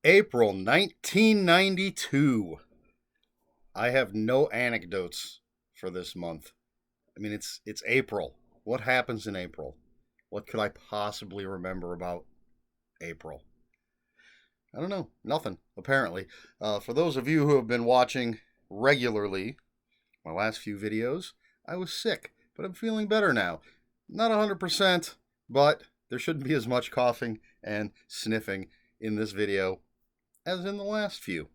April 1992. I have no anecdotes for this month. I mean, it's April. What happens in April? What could I possibly remember about April? I don't know. Nothing, apparently. For those of you who have been watching regularly, my last few videos, I was sick, but I'm feeling better now. Not 100%, but there shouldn't be as much coughing and sniffing in this video as in the last few.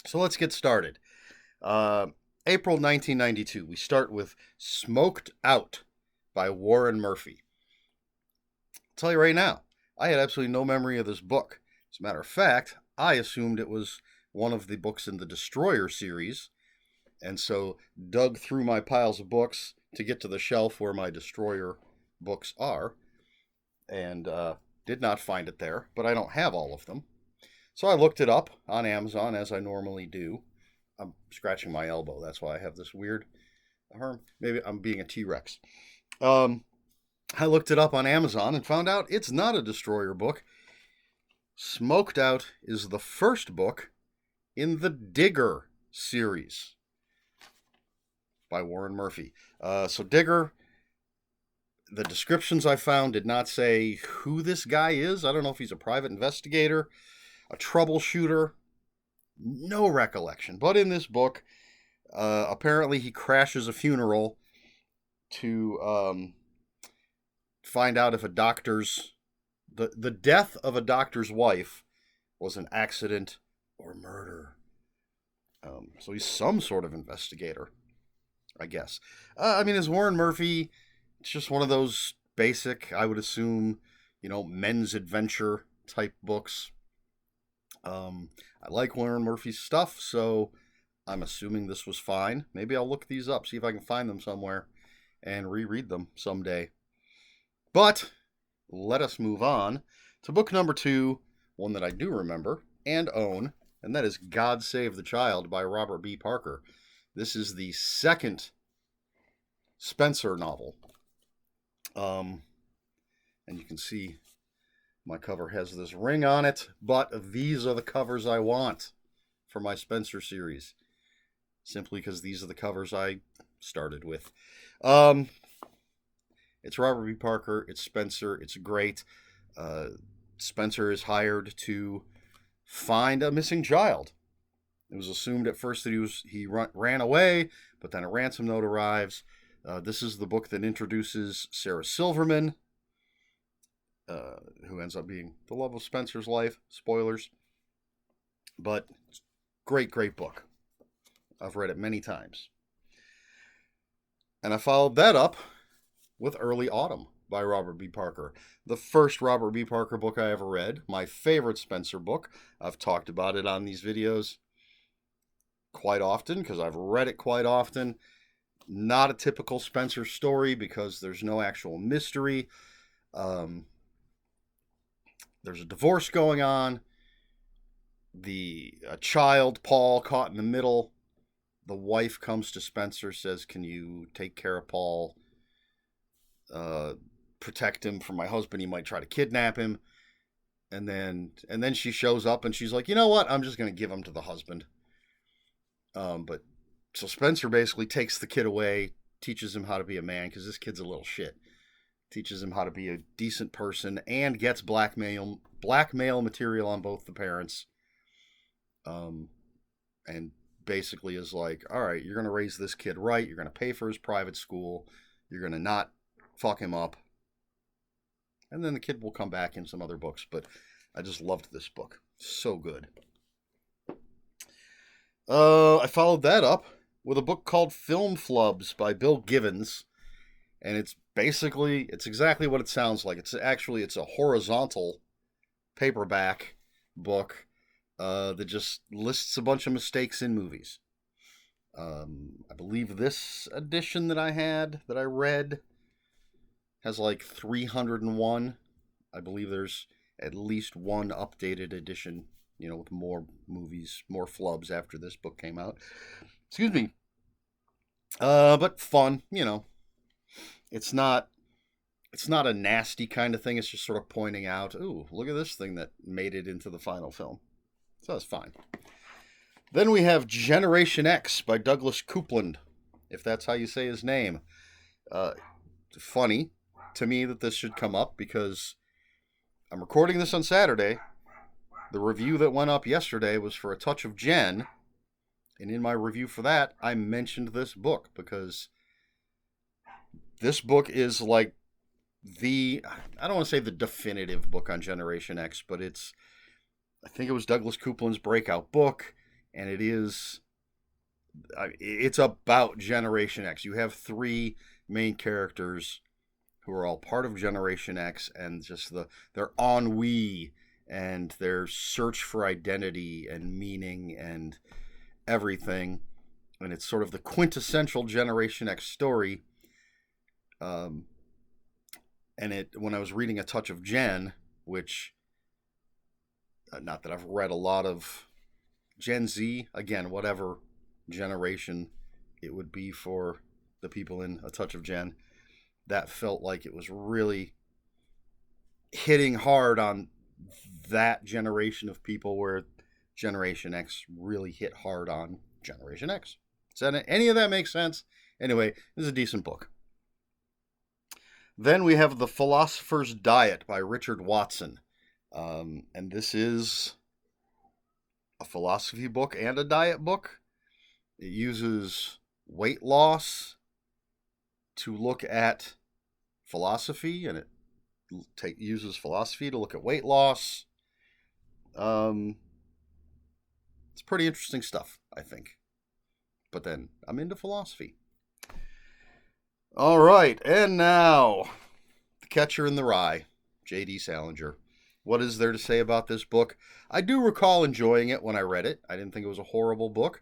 So let's get started. Uh, April 1992. We start with Smoked Out by Warren Murphy. I'll tell you right now, I had absolutely no memory of this book. As a matter of fact, I assumed it was one of the books in the Destroyer series, and so dug through my piles of books to get to the shelf where my Destroyer books are, and did not find it there, but I don't have all of them. So I looked it up on Amazon, as I normally do. I'm scratching my elbow. That's why I have this weird arm. Maybe I'm being a T-Rex. I looked it up on Amazon and found out it's not a Destroyer book. Smoked Out is the first book in the Digger series by Warren Murphy. So Digger, the descriptions I found did not say who this guy is. I don't know if he's a private investigator, a troubleshooter, no recollection. But in this book, apparently he crashes a funeral to find out if a doctor's the death of a doctor's wife was an accident or murder. So he's some sort of investigator, I guess. I mean, is Warren Murphy? It's just one of those basic, I would assume, men's adventure type books. I like Warren Murphy's stuff, so I'm assuming this was fine. Maybe I'll look these up, see if I can find them somewhere, and reread them someday. But let us move on to book number 2, one that I do remember and own, and that is God Save the Child by Robert B. Parker. This is the second Spencer novel. And you can see my cover has this ring on it, but these are the covers I want for my Spencer series. Simply because these are the covers I started with. It's Robert B. Parker. It's Spencer. It's great. Spencer is hired to find a missing child. It was assumed at first that he ran away, but then a ransom note arrives. This is the book that introduces Sarah Silverman, who ends up being the love of Spencer's life. Spoilers. But great, great book. I've read it many times. And I followed that up with Early Autumn by Robert B. Parker. The first Robert B. Parker book I ever read. My favorite Spencer book. I've talked about it on these videos quite often because I've read it quite often. Not a typical Spencer story because there's no actual mystery. There's a divorce going on. A child, Paul, caught in the middle. The wife comes to Spencer, says, "Can you take care of Paul? Protect him from my husband. He might try to kidnap him." And then she shows up and she's like, "You know what? I'm just going to give him to the husband." But so Spencer basically takes the kid away, teaches him how to be a man because this kid's a little shit. Teaches him how to be a decent person and gets blackmail material on both the parents. And basically is like, all right, you're going to raise this kid right. You're going to pay for his private school. You're going to not fuck him up. And then the kid will come back in some other books. But I just loved this book. So good. I followed that up with a book called Film Flubs by Bill Gibbons. And it's exactly what it sounds like. It's a horizontal paperback book that just lists a bunch of mistakes in movies. I believe this edition that I read, has like 301. I believe there's at least one updated edition, with more movies, more flubs after this book came out. Excuse me. But fun, It's not it's not a nasty kind of thing. It's just sort of pointing out, ooh, look at this thing that made it into the final film. So that's fine. Then we have Generation X by Douglas Coupland, if that's how you say his name. Funny to me that this should come up because I'm recording this on Saturday. The review that went up yesterday was for A Touch of Jen. And in my review for that, I mentioned this book because this book is like I don't want to say the definitive book on Generation X, but I think it was Douglas Coupland's breakout book, and it's about Generation X. You have three main characters who are all part of Generation X, and just their ennui and their search for identity and meaning and everything. And it's sort of the quintessential Generation X story. And when I was reading A Touch of Jen, which, not that I've read a lot of Gen Z, again, whatever generation it would be for the people in A Touch of Jen, that felt like it was really hitting hard on that generation of people, where Generation X really hit hard on Generation X. Does any of that make sense? Anyway, this is a decent book. Then we have The Philosopher's Diet by Richard Watson. And this is a philosophy book and a diet book. It uses weight loss to look at philosophy, and it uses philosophy to look at weight loss. It's pretty interesting stuff, I think. But then I'm into philosophy. All right, and now The Catcher in the Rye, J.D. Salinger. What is there to say about this book? I do recall enjoying it when I read it. I didn't think it was a horrible book.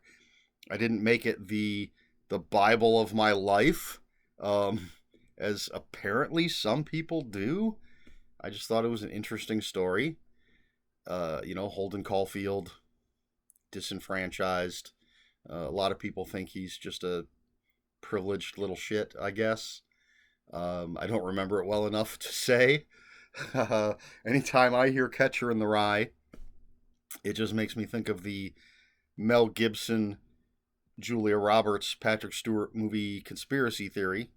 I didn't make it the Bible of my life, as apparently some people do. I just thought it was an interesting story. Holden Caulfield, disenfranchised. A lot of people think he's just a privileged little shit, I guess. I don't remember it well enough to say. Anytime I hear Catcher in the Rye, it just makes me think of the Mel Gibson, Julia Roberts, Patrick Stewart movie Conspiracy Theory,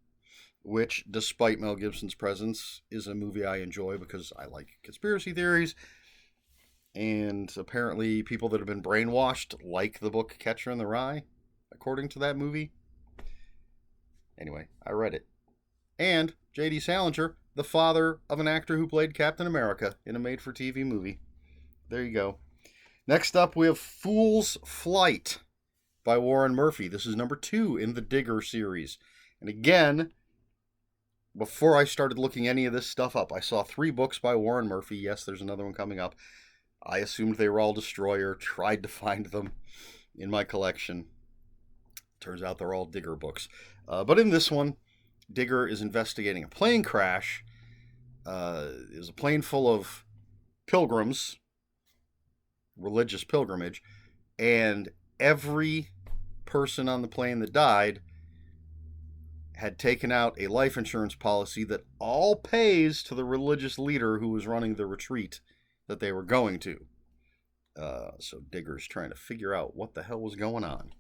which, despite Mel Gibson's presence, is a movie I enjoy because I like conspiracy theories. And apparently people that have been brainwashed like the book Catcher in the Rye, according to that movie. Anyway, I read it. And J.D. Salinger, the father of an actor who played Captain America in a made-for-TV movie. There you go. Next up, we have Fool's Flight by Warren Murphy. This is number 2 in the Digger series. And again, before I started looking any of this stuff up, I saw 3 books by Warren Murphy. Yes, there's another one coming up. I assumed they were all Destroyer, tried to find them in my collection. Turns out they're all Digger books. But in this one, Digger is investigating a plane crash. It was a plane full of pilgrims, religious pilgrimage, and every person on the plane that died had taken out a life insurance policy that all pays to the religious leader who was running the retreat that they were going to. So Digger's trying to figure out what the hell was going on.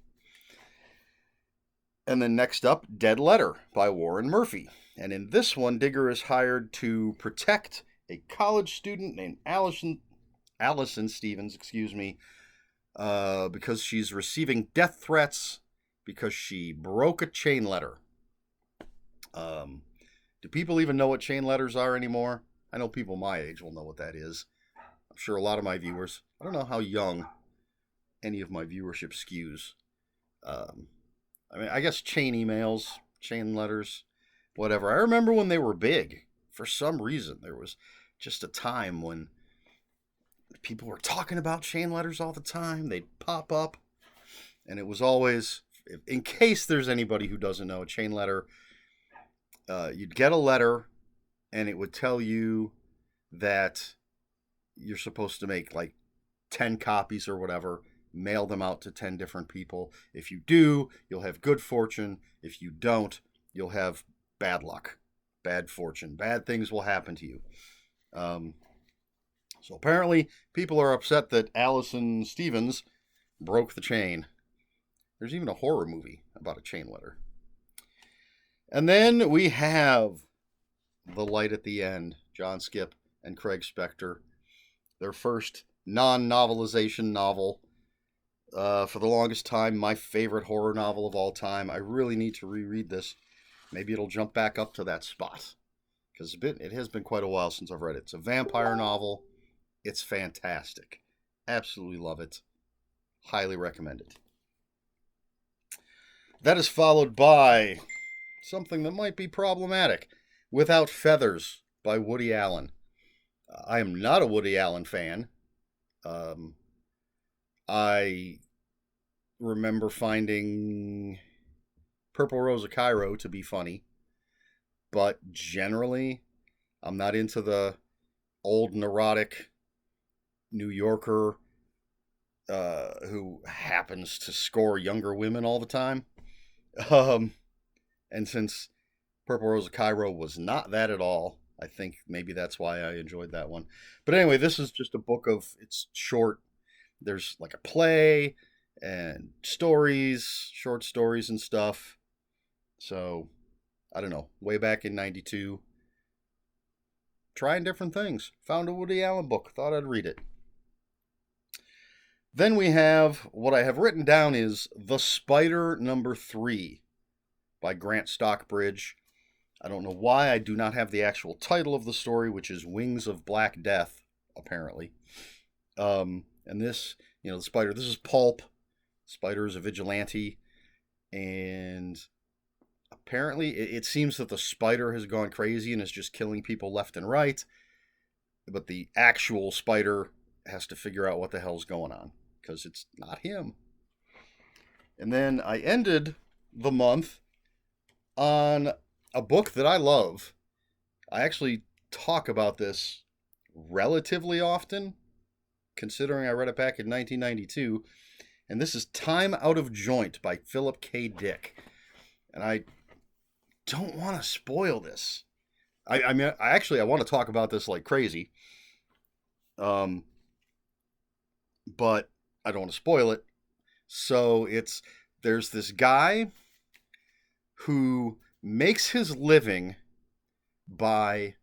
And then next up, Dead Letter by Warren Murphy. And in this one, Digger is hired to protect a college student named Allison Stevens, because she's receiving death threats because she broke a chain letter. Do people even know what chain letters are anymore? I know people my age will know what that is. I'm sure a lot of my viewers. I don't know how young any of my viewership skews. I guess chain emails, chain letters, whatever. I remember when they were big. For some reason, there was just a time when people were talking about chain letters all the time. They'd pop up, and it was always, in case there's anybody who doesn't know, a chain letter, you'd get a letter, and it would tell you that you're supposed to make like 10 copies or whatever, mail them out to 10 different people. If you do, you'll have good fortune. If you don't, you'll have bad luck. bad fortune. Bad things will happen to you. So apparently, people are upset that Allison Stevens broke the chain. There's even a horror movie about a chain letter. And then we have The Light at the End, John Skip and Craig Spector. Their first non-novelization novel. For the longest time, my favorite horror novel of all time. I really need to reread this. Maybe it'll jump back up to that spot. Because it has been quite a while since I've read it. It's a vampire novel. It's fantastic. Absolutely love it. Highly recommend it. That is followed by something that might be problematic. Without Feathers by Woody Allen. I am not a Woody Allen fan. I remember finding Purple Rose of Cairo to be funny. But generally, I'm not into the old neurotic New Yorker who happens to score younger women all the time. And since Purple Rose of Cairo was not that at all, I think maybe that's why I enjoyed that one. But anyway, this is just a book it's short. There's like a play and stories, short stories and stuff. So, I don't know, way back in 92, trying different things. Found a Woody Allen book, thought I'd read it. Then we have, what I have written down is The Spider No. 3 by Grant Stockbridge. I don't know why I do not have the actual title of the story, which is Wings of Black Death, apparently. And this, the spider, this is pulp. Spider is a vigilante. And apparently it seems that the spider has gone crazy and is just killing people left and right. But the actual spider has to figure out what the hell's going on, because it's not him. And then I ended the month on a book that I love. I actually talk about this relatively often, considering I read it back in 1992. And this is Time Out of Joint by Philip K. Dick. And I don't want to spoil this. I want to talk about this like crazy. But I don't want to spoil it. So there's this guy who makes his living by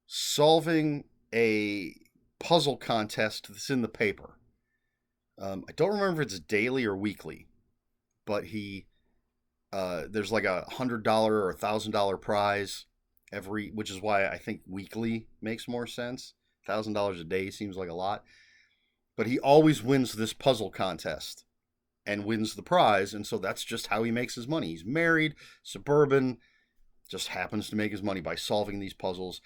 solving a puzzle contest that's in the paper. I don't remember if it's daily or weekly, but there's like $100 or $1,000 prize which is why I think weekly makes more sense. $1,000 a day seems like a lot, but he always wins this puzzle contest and wins the prize, and so that's just how he makes his money. He's married, suburban, just happens to make his money by solving these puzzles.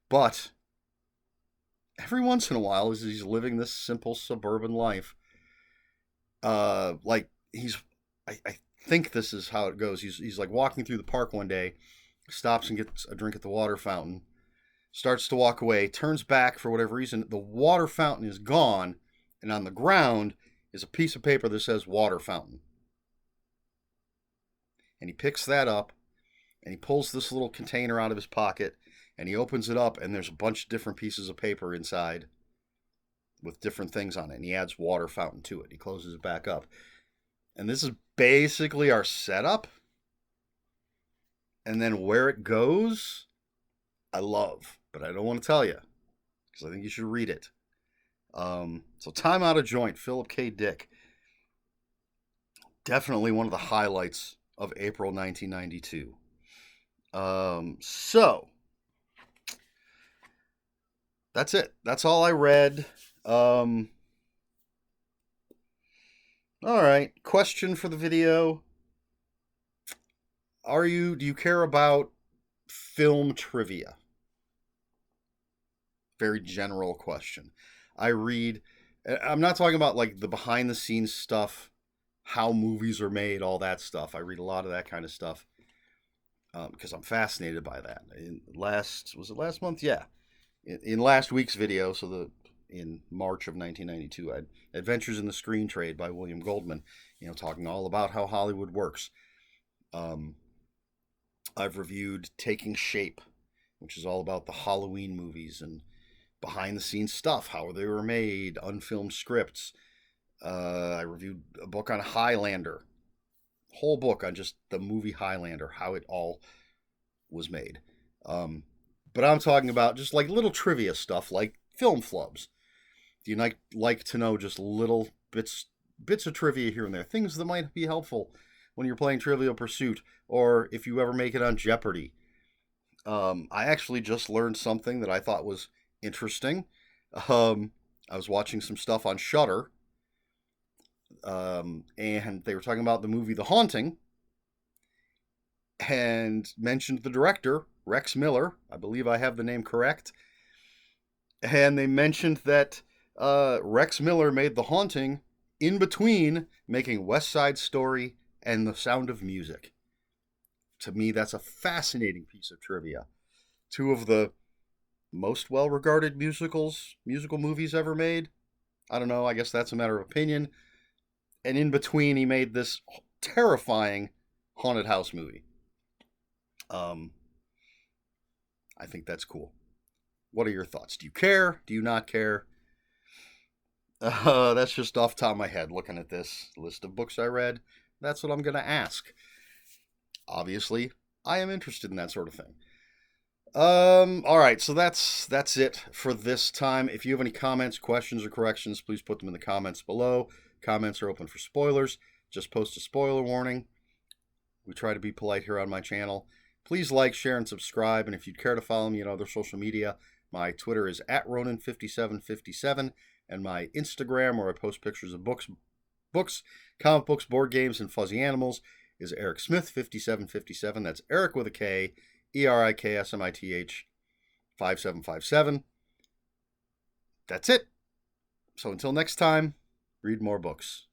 But every once in a while, as he's living this simple suburban life, I think this is how it goes. He's like walking through the park one day, stops and gets a drink at the water fountain, starts to walk away, turns back for whatever reason. The water fountain is gone, and on the ground is a piece of paper that says water fountain. And he picks that up, and he pulls this little container out of his pocket, and he opens it up, and there's a bunch of different pieces of paper inside with different things on it, and he adds water fountain to it. He closes it back up. And this is basically our setup. And then where it goes, I love, but I don't want to tell you, because I think you should read it. So Time Out of Joint, Philip K. Dick. Definitely one of the highlights of April 1992. So that's it. That's all I read. All right. Question for the video. Do you care about film trivia? Very general question. I'm not talking about like the behind the scenes stuff, how movies are made, all that stuff. I read a lot of that kind of stuff because I'm fascinated by that. Was it last month? Yeah. In last week's video, in March of 1992, I had Adventures in the Screen Trade by William Goldman, talking all about how Hollywood works. I've reviewed Taking Shape which is all about the Halloween movies and behind the scenes stuff, how they were made, unfilmed scripts. I reviewed a book on Highlander, whole book on just the movie Highlander, how it all was made. But I'm talking about just like little trivia stuff, like film flubs. Do you like to know just little bits of trivia here and there, things that might be helpful when you're playing Trivial Pursuit, or if you ever make it on Jeopardy? I actually just learned something that I thought was interesting. I was watching some stuff on Shudder, and they were talking about the movie The Haunting, and mentioned the director, Rex Miller. I believe I have the name correct. And they mentioned that Rex Miller made The Haunting in between making West Side Story and The Sound of Music. To me, that's a fascinating piece of trivia. Two of the most well-regarded musical movies ever made. I don't know, I guess that's a matter of opinion. And in between, he made this terrifying haunted house movie. I think that's cool. What are your thoughts? Do you care? Do you not care? That's just off the top of my head looking at this list of books I read. That's what I'm going to ask. Obviously, I am interested in that sort of thing. All right, so that's it for this time. If you have any comments, questions, or corrections, please put them in the comments below. Comments are open for spoilers. Just post a spoiler warning. We try to be polite here on my channel. Please like, share, and subscribe. And if you'd care to follow me on other social media, my Twitter is @Ronin5757, and my Instagram, where I post pictures of books, comic books, board games, and fuzzy animals, is Eric Smith 5757. That's Eric with a K, ERIKSMITH 5757. That's it. So until next time, read more books.